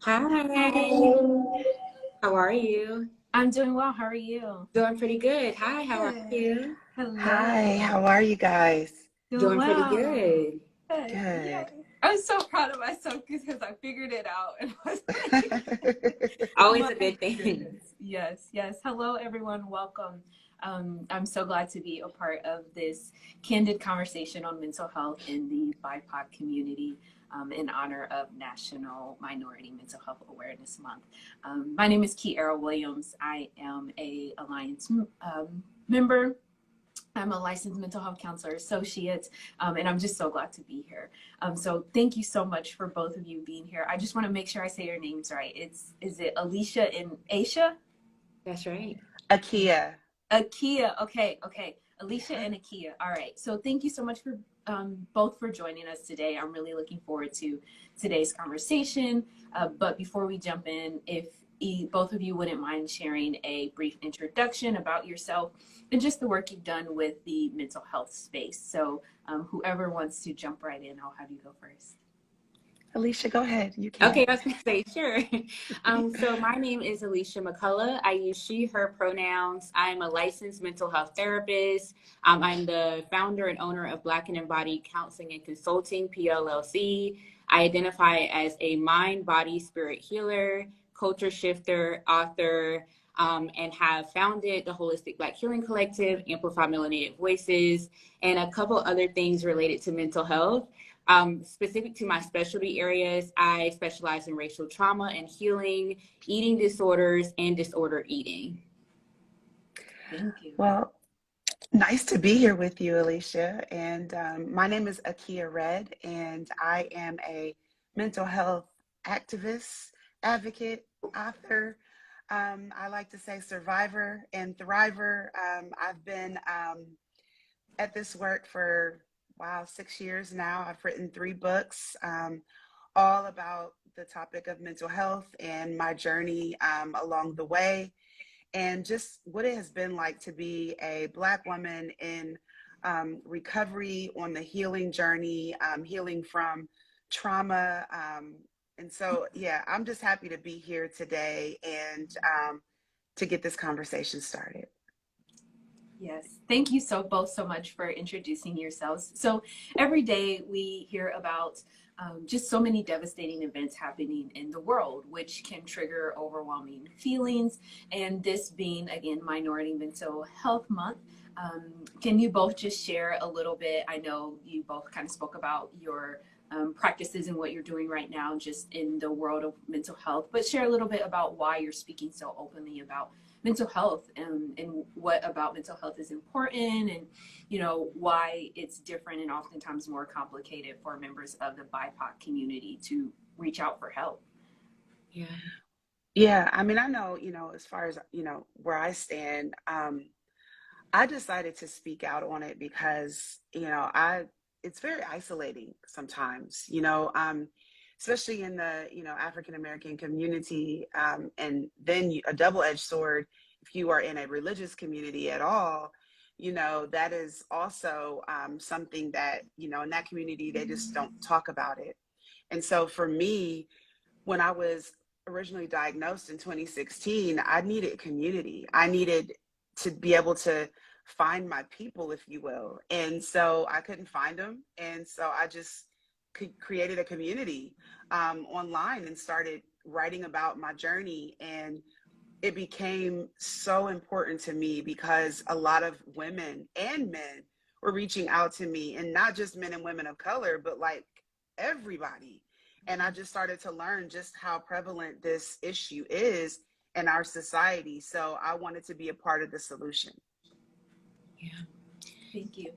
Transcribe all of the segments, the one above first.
Hi, how are you? I'm doing well. How are you? Doing pretty good. Hi, how are Good. you? Hi, Hello. how are you guys? Doing Doing pretty well. good. Good. Yay. Good. I'm so proud of myself because I figured it out and I was like, Always my a good thing. goodness. Yes, yes. Hello, everyone. Welcome. I'm so glad to be a part of this candid conversation on mental health in the BIPOC community in honor of National Minority Mental Health Awareness Month. My name is Kiara Williams. I am a Alliance member. I'm a licensed mental health counselor associate, and I'm just so glad to be here. So thank you so much for both of you being here. I just want to make sure I say your names right. Is it Alicia and Aisha? That's right. Akia. Akia. Okay, okay. Alicia and Akia. All right. So thank you so much for both for joining us today. I'm really looking forward to today's conversation. But before we jump in, if both of you wouldn't mind sharing a brief introduction about yourself and just the work you've done with the mental health space. So whoever wants to jump right in, I'll have you go first. Alicia, go ahead. You Okay, can. I was gonna say sure. So my name is Alicia McCullough. I use she, her pronouns. I'm a licensed mental health therapist. I'm the founder and owner of Black and Embodied Counseling and Consulting, PLLC. I identify as a mind, body, spirit healer, culture shifter, author, and have founded the Holistic Black Healing Collective, Amplify Melanated Voices, and a couple other things related to mental health. Specific to my specialty areas, I specialize in racial trauma and healing, eating disorders, and disorder eating. Thank you. Well, nice to be here with you, Alicia. And my name is Akia Red, and I am a mental health activist, advocate, author. I like to say survivor and thriver. I've been at this work for, wow, 6 years now. I've written 3 books, all about the topic of mental health and my journey along the way, and just what it has been like to be a Black woman in recovery on the healing journey, healing from trauma. And so, yeah, I'm just happy to be here today and to get this conversation started. Yes, thank you both so much for introducing yourselves. So every day we hear about just so many devastating events happening in the world, which can trigger overwhelming feelings. And this being, again, Minority Mental Health Month, can you both just share a little bit? I know you both kind of spoke about your practices and what you're doing right now just in the world of mental health, but share a little bit about why you're speaking so openly about mental health and what about mental health is important, and why it's different and oftentimes more complicated for members of the BIPOC community to reach out for help. Yeah. Yeah, I mean, I know, as far as, where I stand, I decided to speak out on it because, it's very isolating sometimes, especially in the, African American community, and then a double-edged sword, if you are in a religious community at all, that is also something that, in that community, they just don't talk about it. And so for me, when I was originally diagnosed in 2016, I needed community. I needed to be able to find my people, if you will. And so I couldn't find them. And so I just created a community online and started writing about my journey. And it became so important to me because a lot of women and men were reaching out to me, and not just men and women of color, but like everybody. And I just started to learn just how prevalent this issue is in our society. So I wanted to be a part of the solution. Yeah. Thank you.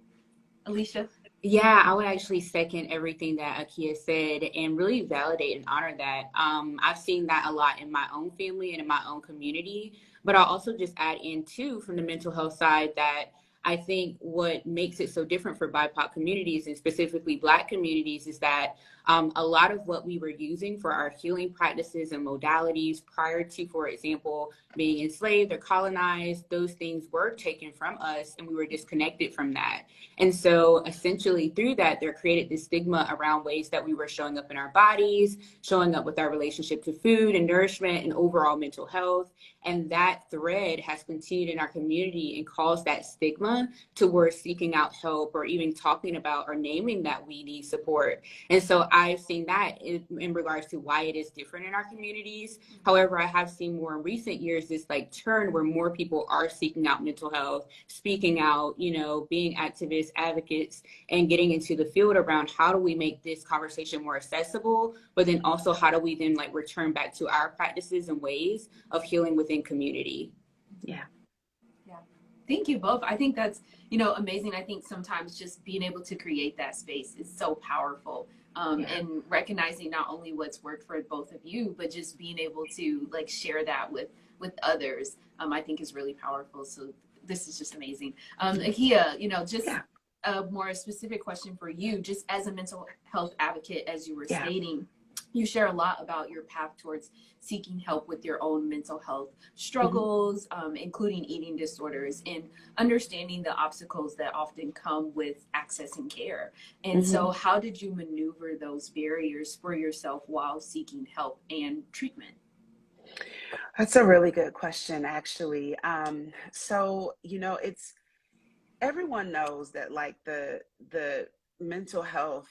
Alicia? Yeah, I would actually second everything that Akia said and really validate and honor that. I've seen that a lot in my own family and in my own community, but I'll also just add in too from the mental health side that I think what makes it so different for BIPOC communities and specifically Black communities is that a lot of what we were using for our healing practices and modalities prior to, for example, being enslaved or colonized, those things were taken from us and we were disconnected from that. And so essentially through that, there created this stigma around ways that we were showing up in our bodies, showing up with our relationship to food and nourishment and overall mental health. And that thread has continued in our community and caused that stigma towards seeking out help or even talking about or naming that we need support. And so I've seen that in regards to why it is different in our communities. However, I have seen more in recent years this like turn where more people are seeking out mental health, speaking out, you know, being activists, advocates, and getting into the field around how do we make this conversation more accessible, but then also how do we then like return back to our practices and ways of healing within community. Yeah. Yeah. Thank you both. I think that's, you know, amazing. I think sometimes just being able to create that space is so powerful. And recognizing not only what's worked for both of you, but just being able to like share that with others, I think is really powerful. So this is just amazing. Akia, you know, just a more specific question for you, just as a mental health advocate, as you were stating, you share a lot about your path towards seeking help with your own mental health struggles, including eating disorders, and understanding the obstacles that often come with accessing care. And so how did you maneuver those barriers for yourself while seeking help and treatment? That's a really good question, actually. So, you know, it's everyone knows that like the mental health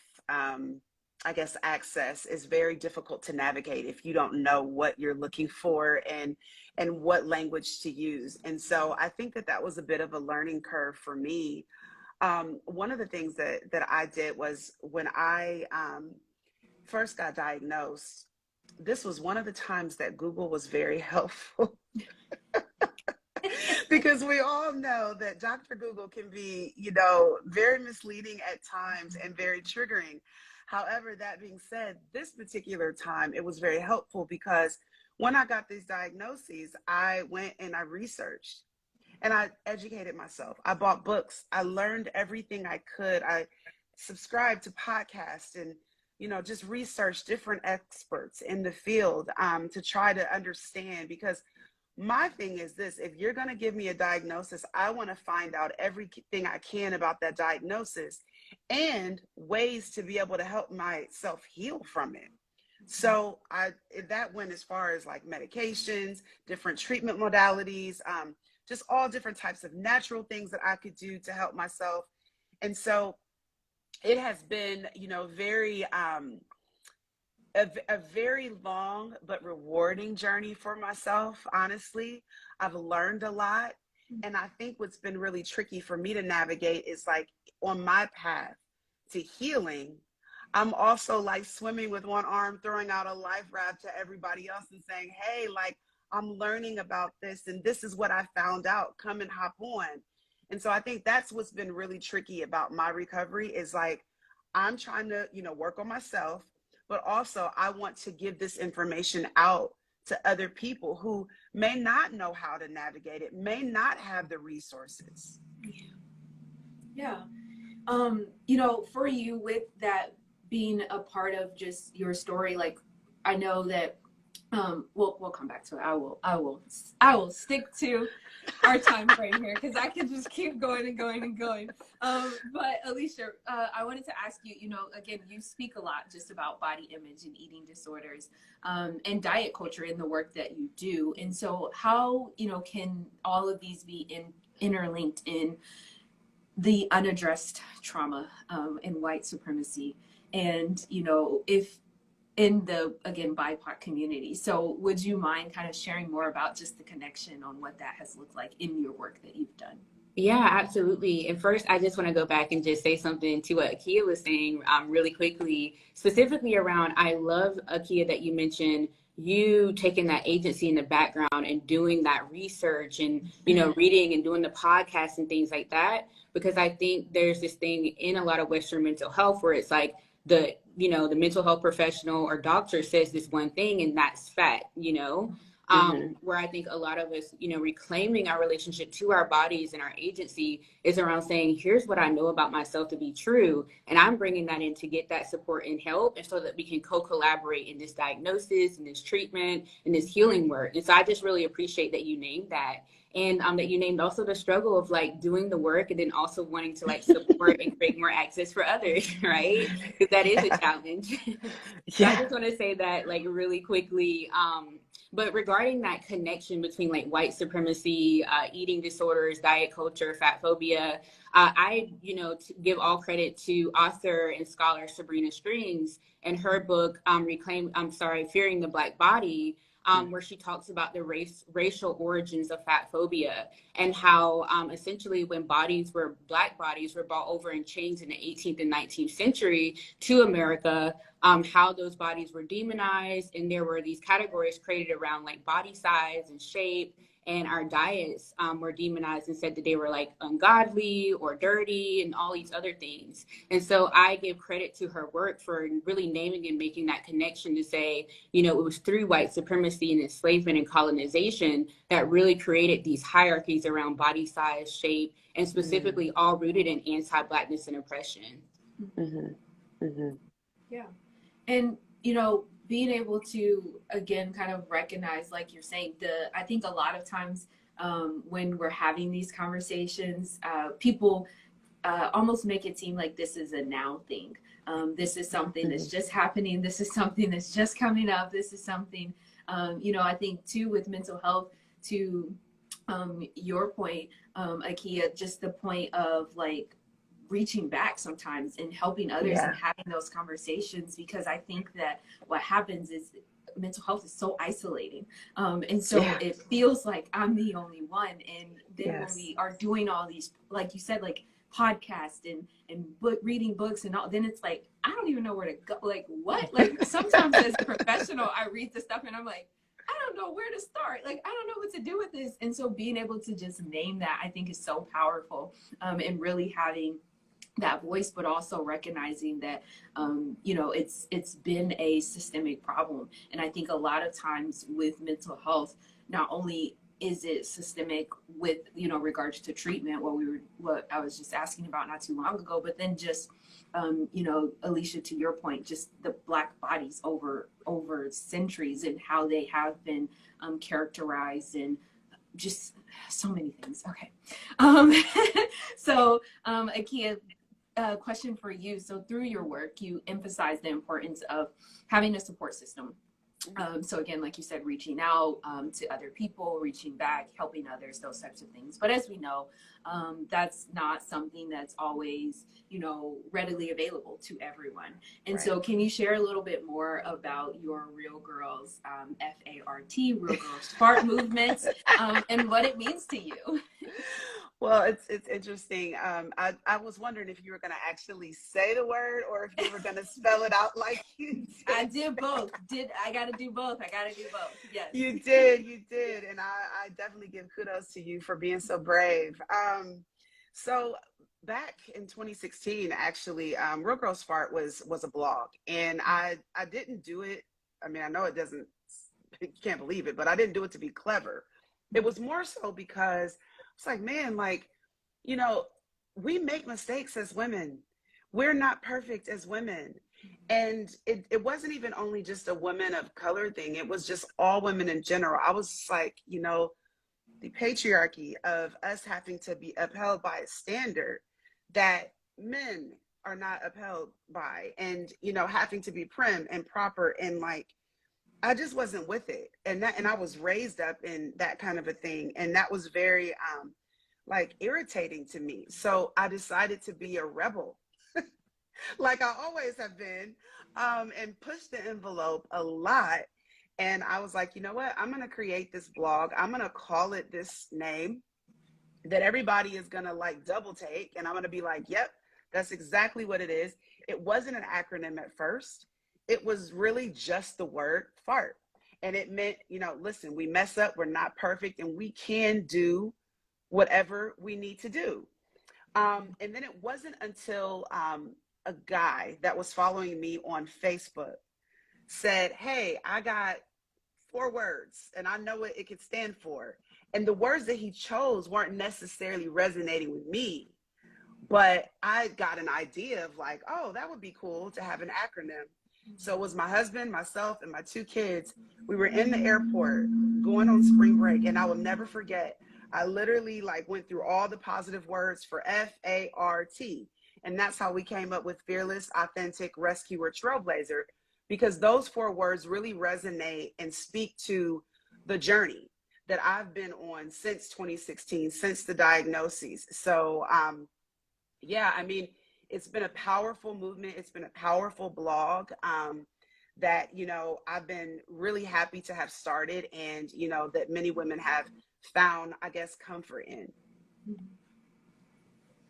I guess access is very difficult to navigate if you don't know what you're looking for and what language to use. And so I think that that was a bit of a learning curve for me. One of the things that I did was when I first got diagnosed, this was one of the times that Google was very helpful. Because we all know that Dr. Google can be, you know, very misleading at times and very triggering. However, that being said, this particular time, it was very helpful because when I got these diagnoses, I went and I researched and I educated myself. I bought books. I learned everything I could. I subscribed to podcasts and, you know, just researched different experts in the field to try to understand, because my thing is this: if you're going to give me a diagnosis, I want to find out everything I can about that diagnosis and ways to be able to help myself heal from it. So that went as far as like medications, different treatment modalities, just all different types of natural things that I could do to help myself. And so it has been, you know, very a very long but rewarding journey for myself. Honestly, I've learned a lot. And I think what's been really tricky for me to navigate is like on my path to healing, I'm also like swimming with one arm, throwing out a life raft to everybody else and saying, hey, like I'm learning about this and this is what I found out, come and hop on. And so I think that's what's been really tricky about my recovery is like, I'm trying to, you know, work on myself, but also I want to give this information out to other people who may not know how to navigate it, may not have the resources. Yeah. You know, for you with that being a part of just your story, like I know that we'll come back to it. I will stick to our time frame here because I can just keep going and going and going. But Alicia, I wanted to ask you, you know, again, you speak a lot just about body image and eating disorders and diet culture in the work that you do. And so how, you know, can all of these be interlinked in the unaddressed trauma and white supremacy? And, you know, if in the, again, BIPOC community. So would you mind kind of sharing more about just the connection on what that has looked like in your work that you've done? Yeah, absolutely. And first, I just want to go back and just say something to what Akia was saying really quickly, specifically around, I love, Akia, that you mentioned you taking that agency in the background and doing that research and, you know, reading and doing the podcasts and things like that, because I think there's this thing in a lot of Western mental health where it's like, the mental health professional or doctor says this one thing and that's fact, you know? Where I think a lot of us, you know, reclaiming our relationship to our bodies and our agency is around saying, here's what I know about myself to be true. And I'm bringing that in to get that support and help. And so that we can co-collaborate in this diagnosis and this treatment and this healing work. And so I just really appreciate that you named that. And that you named also the struggle of like doing the work and then also wanting to like support and create more access for others, right? Because that is a challenge. So I Yeah. just want to say that like really quickly. But regarding that connection between like white supremacy, eating disorders, diet culture, fat phobia, I, you know, give all credit to author and scholar Sabrina Strings and her book, Fearing the Black Body, where she talks about the racial origins of fat phobia and how essentially when Black bodies were brought over in chains in the 18th and 19th century to America, how those bodies were demonized. And there were these categories created around like body size and shape. And our diets were demonized and said that they were like ungodly or dirty and all these other things. And so I give credit to her work for really naming and making that connection to say, you know, it was through white supremacy and enslavement and colonization that really created these hierarchies around body size, shape, and specifically all rooted in anti-Blackness and oppression. Yeah. And, you know, being able to, again, kind of recognize, like you're saying, I think a lot of times when we're having these conversations, people almost make it seem like this is a now thing. This is something that's just happening. This is something that's just coming up. This is something, you know, I think too with mental health, to your point, Akia, just the point of like reaching back sometimes and helping others and having those conversations, because I think that what happens is mental health is so isolating. And so it feels like I'm the only one. And then when we are doing all these, like you said, like podcasts and reading books and all, then it's like, I don't even know where to go. Like what? Like sometimes as a professional, I read the stuff and I'm like, I don't know where to start. Like, I don't know what to do with this. And so being able to just name that, I think is so powerful, and really having that voice, but also recognizing that, you know, it's been a systemic problem. And I think a lot of times with mental health, not only is it systemic with, you know, regards to treatment, what I was just asking about not too long ago, but then just, you know, Alicia, to your point, just the Black bodies over centuries and how they have been characterized and just so many things. Okay. So, Akia, question for you. So through your work, you emphasize the importance of having a support system. So again, like you said, reaching out to other people, reaching back, helping others, those types of things. But as we know, that's not something that's always, you know, readily available to everyone. And so can you share a little bit more about your Real Girls, FART, Real Girls Fart movement, and what it means to you? Well, it's interesting. I was wondering if you were going to actually say the word or if you were going to spell it out like you did. I did both. I got to do both. Yes. You did. And I definitely give kudos to you for being so brave. So back in 2016, actually, Real Girls Fart was a blog. And I didn't do it. I mean, I know you can't believe it, but I didn't do it to be clever. It was more so because it's like, man, like, you know, we make mistakes as women. We're not perfect as women. And it wasn't even only just a women of color thing. It was just all women in general. I was like, you know, the patriarchy of us having to be upheld by a standard that men are not upheld by, and, you know, having to be prim and proper, and like, I just wasn't with it. And I was raised up in that kind of a thing. And that was very like irritating to me. So I decided to be a rebel, like I always have been, and push the envelope a lot. And I was like, you know what? I'm going to create this blog. I'm going to call it this name that everybody is going to like double take. And I'm going to be like, yep, that's exactly what it is. It wasn't an acronym at first. It was really just the word fart. And it meant, you know, listen, we mess up, we're not perfect, and we can do whatever we need to do. And then it wasn't until a guy that was following me on Facebook said, hey, I got 4 words, and I know what it could stand for. And the words that he chose weren't necessarily resonating with me, but I got an idea of like, oh, that would be cool to have an acronym. So it was my husband, myself, and my 2 kids. We were in the airport going on spring break, and I will never forget. I literally like went through all the positive words for FART. And that's how we came up with fearless, authentic, rescuer, trailblazer, because those 4 words really resonate and speak to the journey that I've been on since 2016, since the diagnoses. So, yeah, I mean, it's been a powerful movement. It's been a powerful blog that, you know, I've been really happy to have started, and, you know, that many women have found, I guess, comfort in.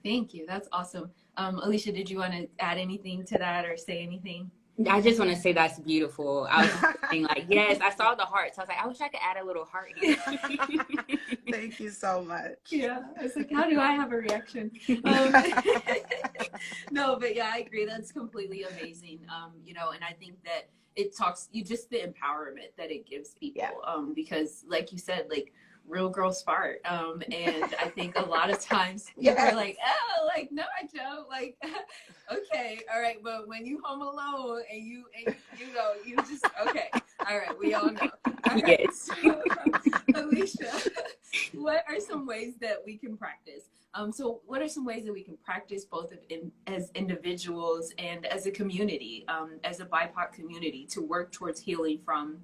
Thank you. That's awesome. Alicia, did you want to add anything to that or say anything? I just want to say that's beautiful. I was saying like, yes, I saw the hearts. I was like, I wish I could add a little heart here. Thank you so much. Yeah, I was like, how do I have a reaction? No, but yeah, I agree. That's completely amazing. You know, and I think that it talks you just the empowerment that it gives people. Yeah. Because like you said, like real girls fart. And I think a lot of times people are like, oh, like, no, I don't. Like, okay, all right. But when you home alone and you know, you just, okay. All right. We all know. All right. Yes. So, Alicia, what are some ways that we can practice? So what are some ways that we can practice both as individuals and as a community, as a BIPOC community, to work towards healing from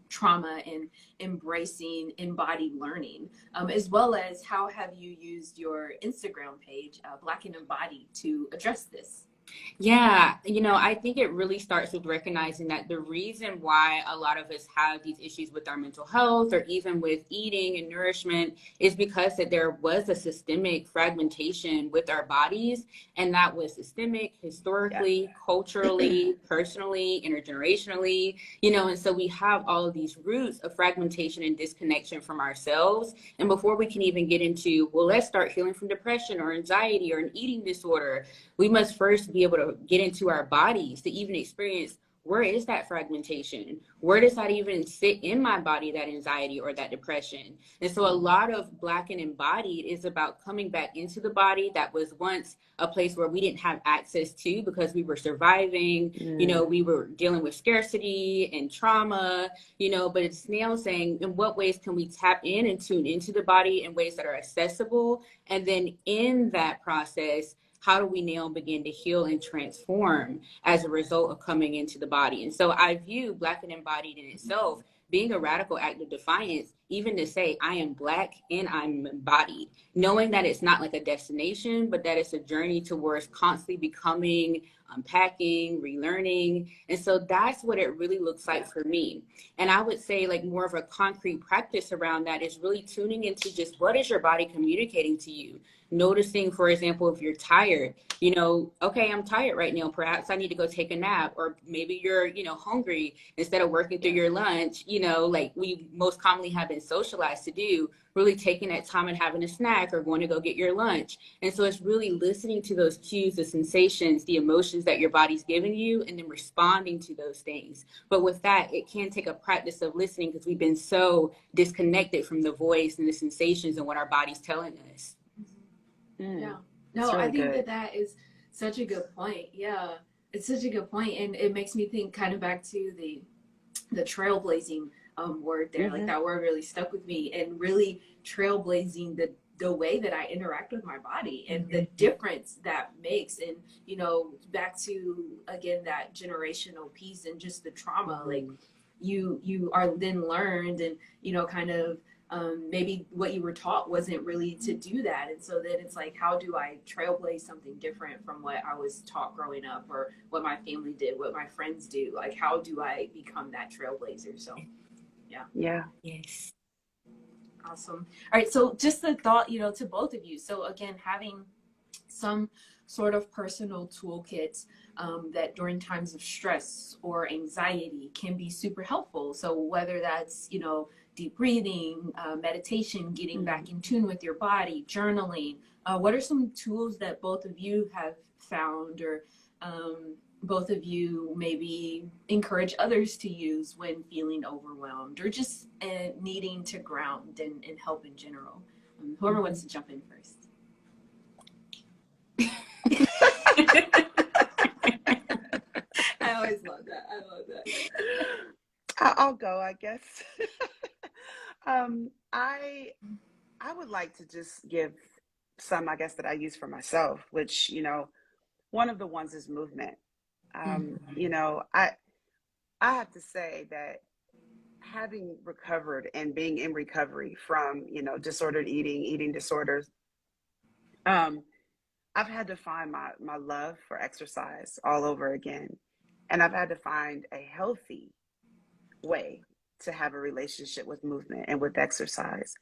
trauma and embracing embodied learning, as well as how have you used your Instagram page, Black and Embodied, to address this? Yeah, you know, I think it really starts with recognizing that the reason why a lot of us have these issues with our mental health or even with eating and nourishment is because that there was a systemic fragmentation with our bodies, and that was systemic, historically, culturally, personally, intergenerationally, you know, and so we have all of these roots of fragmentation and disconnection from ourselves. And before we can even get into, well, let's start healing from depression or anxiety or an eating disorder, we must first be able to get into our bodies to even experience, where is that fragmentation? Where does that even sit in my body, that anxiety or that depression? And so a lot of Black and Embodied is about coming back into the body that was once a place where we didn't have access to because we were surviving, you know, we were dealing with scarcity and trauma, you know, but it's now saying, in what ways can we tap in and tune into the body in ways that are accessible? And then in that process, how do we now begin to heal and transform as a result of coming into the body? And so I view Black and Embodied in itself being a radical act of defiance, even to say I am Black and I'm embodied, knowing that it's not like a destination, but that it's a journey towards constantly becoming, unpacking, relearning. And so that's what it really looks like for me. And I would say like more of a concrete practice around that is really tuning into just what is your body communicating to you? Noticing, for example, if you're tired, you know, okay, I'm tired right now. Perhaps I need to go take a nap. Or maybe you're, you know, hungry instead of working through your lunch, you know, like we most commonly have been socialized to do, really taking that time and having a snack or going to go get your lunch. And so it's really listening to those cues, the sensations, the emotions that your body's giving you, and then responding to those things. But with that, it can take a practice of listening because we've been so disconnected from the voice and the sensations and what our body's telling us. Yeah. No, really I think good. that is such a good point. Yeah. It's such a good point. And it makes me think kind of back to the trailblazing word there. Like that word really stuck with me, and really trailblazing the way that I interact with my body and the difference that makes. And, you know, back to again that generational piece and just the trauma, like you are then learned and, you know, kind of maybe what you were taught wasn't really to do that. And so then it's like, how do I trailblaze something different from what I was taught growing up or what my family did, what my friends do? Like, how do I become that trailblazer? So, yeah. Yeah. Yes. Awesome. All right. So just the thought, you know, to both of you. So again, having some sort of personal toolkit that during times of stress or anxiety can be super helpful. So whether that's, you know, deep breathing, meditation, getting back in tune with your body, journaling, what are some tools that both of you have found or both of you maybe encourage others to use when feeling overwhelmed or just needing to ground and help in general. Whoever wants to jump in first. I always love that. I love that. I'll go, I guess. um, I I would like to just give some, I guess, that I use for myself, which, one of the ones is movement. Mhm. I have to say that having recovered and being in recovery from, disordered eating, eating disorders, um, I've had to find my love for exercise all over again. And I've had to find a healthy way to have a relationship with movement and with exercise.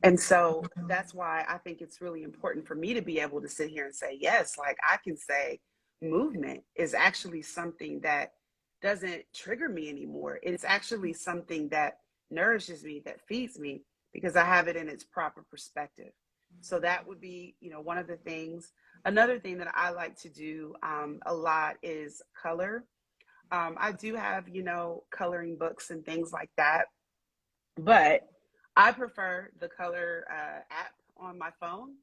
And so that's why I think it's really important for me to be able to sit here and say, yes, like I can say movement is actually something that doesn't trigger me anymore. It's actually something that nourishes me, that feeds me, because I have it in its proper perspective. So that would be, one of the things. Another thing that I like to do a lot is color. I do have, coloring books and things like that, but I prefer the color app on my phone.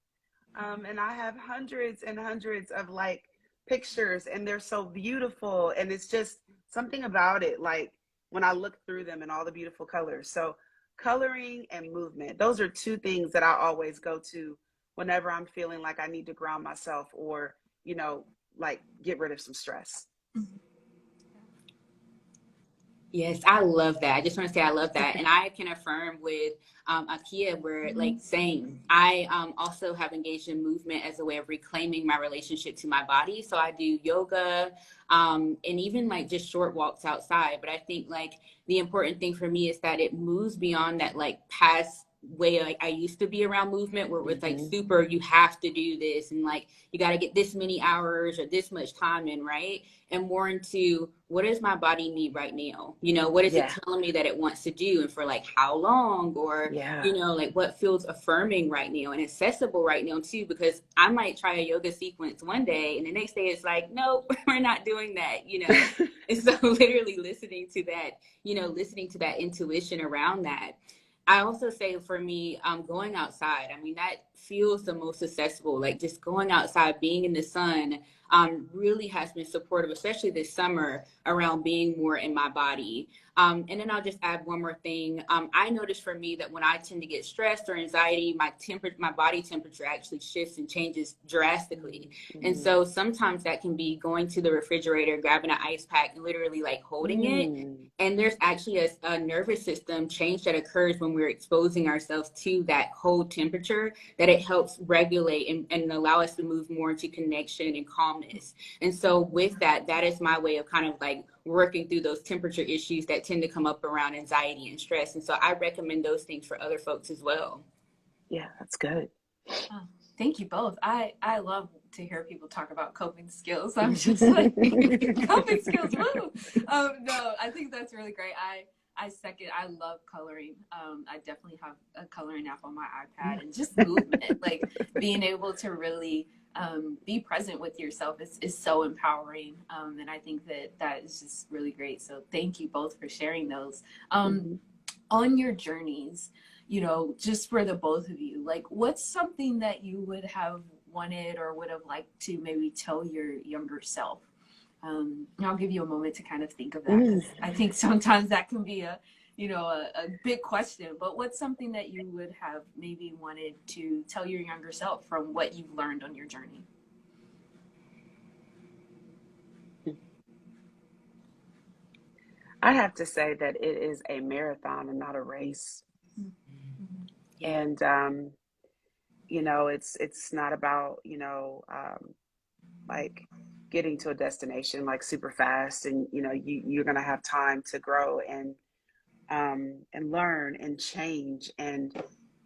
And I have hundreds and hundreds of like pictures, and they're so beautiful. And it's just something about it, like when I look through them and all the beautiful colors. So, coloring and movement, those are two things that I always go to whenever I'm feeling like I need to ground myself or, like get rid of some stress. Yes, I love that. I just want to say I love that. And I can affirm with Akia, where like same. I also have engaged in movement as a way of reclaiming my relationship to my body. So I do yoga and even like just short walks outside. But I think like the important thing for me is that it moves beyond that like past way like I used to be around movement where it was like Mm-hmm. super, you have to do this and like you got to get this many hours or this much time in, right? And more into what does my body need right now? What is it Yeah. telling me that it wants to do and for like how long or, Yeah. like what feels affirming right now and accessible right now too, because I might try a yoga sequence one day and the next day it's like, nope, we're not doing that. And so literally listening to that intuition around that. I also say for me, going outside, I mean, that feels the most accessible, like just going outside, being in the sun, really has been supportive, especially this summer, around being more in my body. And then I'll just add one more thing. I noticed for me that when I tend to get stressed or anxiety, my body temperature actually shifts and changes drastically. And Mm-hmm. so sometimes that can be going to the refrigerator, grabbing an ice pack, and literally like holding it. Mm. And there's actually a nervous system change that occurs when we're exposing ourselves to that cold temperature, that it helps regulate and allow us to move more into connection and calmness. And so with that, that is my way of kind of like working through those temperature issues that tend to come up around anxiety and stress. And so I recommend those things for other folks as well. Yeah, that's good. Oh, thank you both. I love to hear people talk about coping skills. I'm just like coping skills. Woo! No, I think that's really great. I second. I love coloring. I definitely have a coloring app on my iPad and just movement, like being able to really be present with yourself is so empowering. And I think that is just really great. So thank you both for sharing those. Mhm. On your journeys, just for the both of you, like what's something that you would have wanted or would have liked to maybe tell your younger self? I'll give you a moment to kind of think of that Mm. because I think sometimes that can be a big question. But what's something that you would have maybe wanted to tell your younger self from what you've learned on your journey? I have to say that it is a marathon and not a race. Yeah. And it's not about, like getting to a destination like super fast, and you're gonna have time to grow and learn and change, and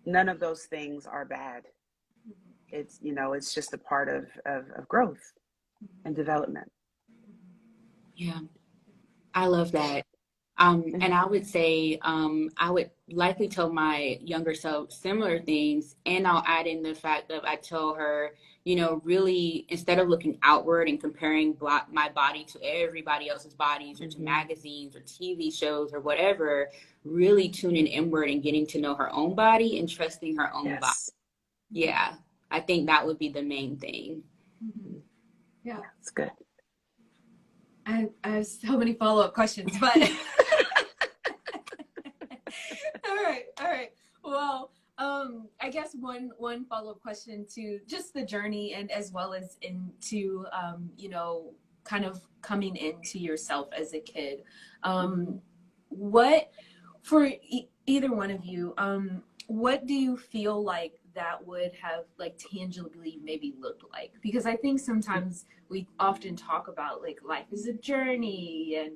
none of those things are bad. It's just a part of growth and development. Yeah. I love that. And I would say I would likely tell my younger self similar things. And I'll add in the fact that I tell her, you know, really, instead of looking outward and comparing my body to everybody else's bodies or to magazines or TV shows or whatever, really tuning inward and getting to know her own body and trusting her own body. Yes. Yeah, I think that would be the main thing. Yeah, it's good. I have so many follow-up questions, but all right. Well, I guess one follow-up question to just the journey and as well as into you know, kind of coming into yourself as a kid. What for either one of you, what do you feel like that would have like tangibly maybe looked like? Because I think sometimes we often talk about like life is a journey and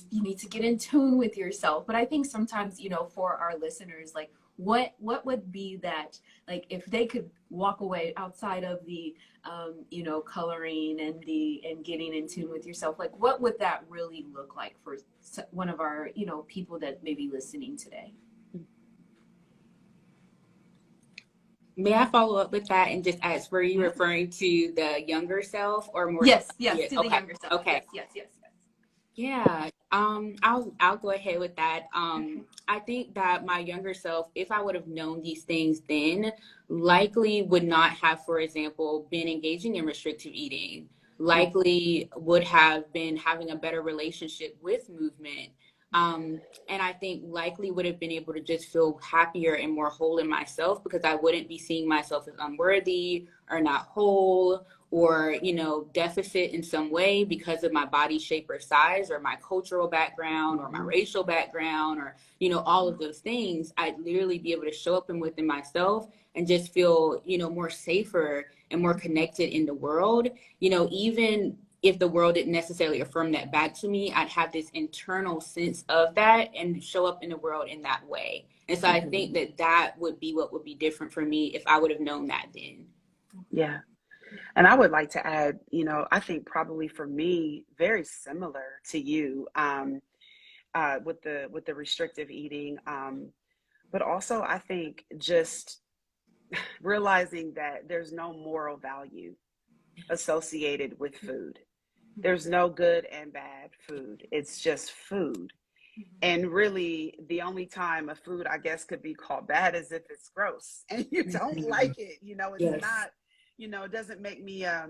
you need to get in tune with yourself. But I think sometimes, you know, for our listeners, like what would be that, like if they could walk away outside of the you know, coloring and getting in tune with yourself, like what would that really look like for one of our, you know, people that may be listening today? May I follow up with that and just ask, were you referring to the younger self or more? Yes, to okay. the younger self. Okay. Yes. Yeah. I'll go ahead with that. I think that my younger self, if I would have known these things then, likely would not have, for example, been engaging in restrictive eating, likely would have been having a better relationship with movement. And I think likely would have been able to just feel happier and more whole in myself because I wouldn't be seeing myself as unworthy or not whole or, you know, deficit in some way because of my body shape or size or my cultural background or my racial background or, you know, all of those things. I'd literally be able to show up and within myself and just feel, you know, more safer and more connected in the world, you know, even if the world didn't necessarily affirm that back to me, I'd have this internal sense of that and show up in the world in that way. And so I think that that would be what would be different for me if I would have known that then. Yeah. And I would like to add, you know, I think probably for me, very similar to you with the restrictive eating. But also I think just realizing that there's no moral value associated with food. There's no good and bad food. It's just food. And really, the only time a food, I guess, could be called bad is if it's gross and you don't like it. You know, it's not, you know, it doesn't make me a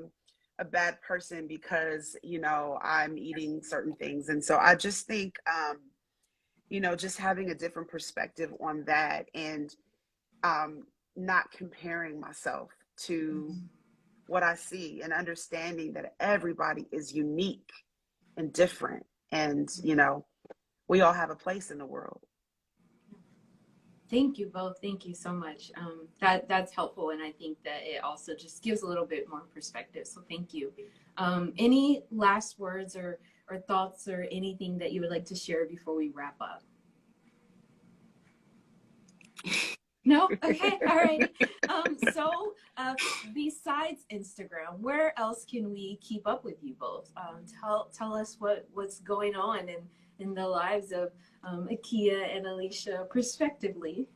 bad person because, you know, I'm eating certain things. And so I just think, you know, just having a different perspective on that and not comparing myself to what I see and understanding that everybody is unique and different. And, you know, we all have a place in the world. Thank you both. Thank you so much. That's helpful. And I think that it also just gives a little bit more perspective. So thank you. Any last words or thoughts or anything that you would like to share before we wrap up? No? Okay. All right. So besides Instagram, where else can we keep up with you both? Tell us what's going on in the lives of Akia and Alicia, respectively.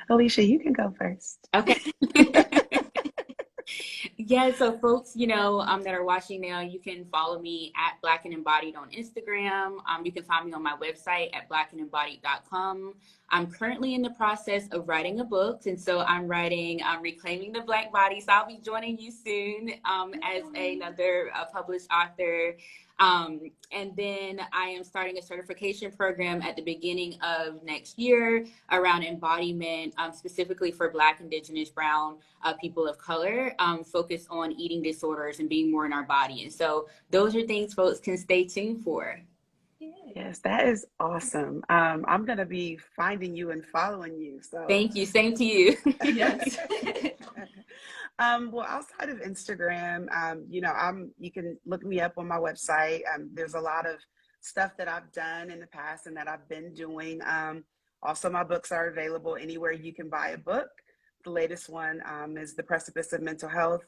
Alicia, you can go first. Okay. Yeah, so folks, you know, that are watching now, you can follow me at Black and Embodied on Instagram. You can find me on my website at blackandembodied.com. I'm currently in the process of writing a book, and so I'm writing Reclaiming the Black Body. So I'll be joining you soon as another published author. And then I am starting a certification program at the beginning of next year around embodiment, specifically for Black, Indigenous, Brown people of color, focused on eating disorders and being more in our body. And so those are things folks can stay tuned for. Yes, that is awesome. I'm going to be finding you and following you. So thank you. Same to you. Yes. Well, outside of Instagram, you know, you can look me up on my website. There's a lot of stuff that I've done in the past and that I've been doing. Also, my books are available anywhere you can buy a book. The latest one is The Precipice of Mental Health,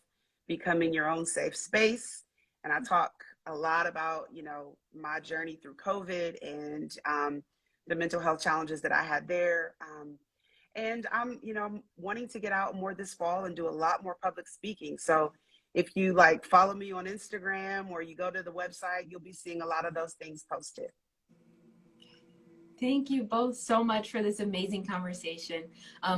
Becoming Your Own Safe Space. And I talk a lot about, you know, my journey through COVID and the mental health challenges that I had there. And I'm, you know, wanting to get out more this fall and do a lot more public speaking. So if you like follow me on Instagram or you go to the website, you'll be seeing a lot of those things posted. Thank you both so much for this amazing conversation.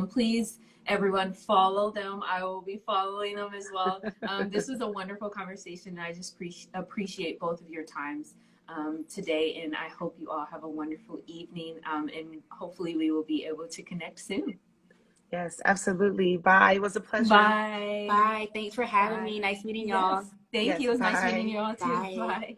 Please, everyone, follow them. I will be following them as well. This was a wonderful conversation, and I just appreciate both of your times today, and I hope you all have a wonderful evening, and hopefully we will be able to connect soon. Yes, absolutely. Bye. It was a pleasure. Bye. Bye. Thanks for having me. Nice meeting y'all. Yes. Thank Yes, you. It was nice bye. meeting you all too. Bye. Bye.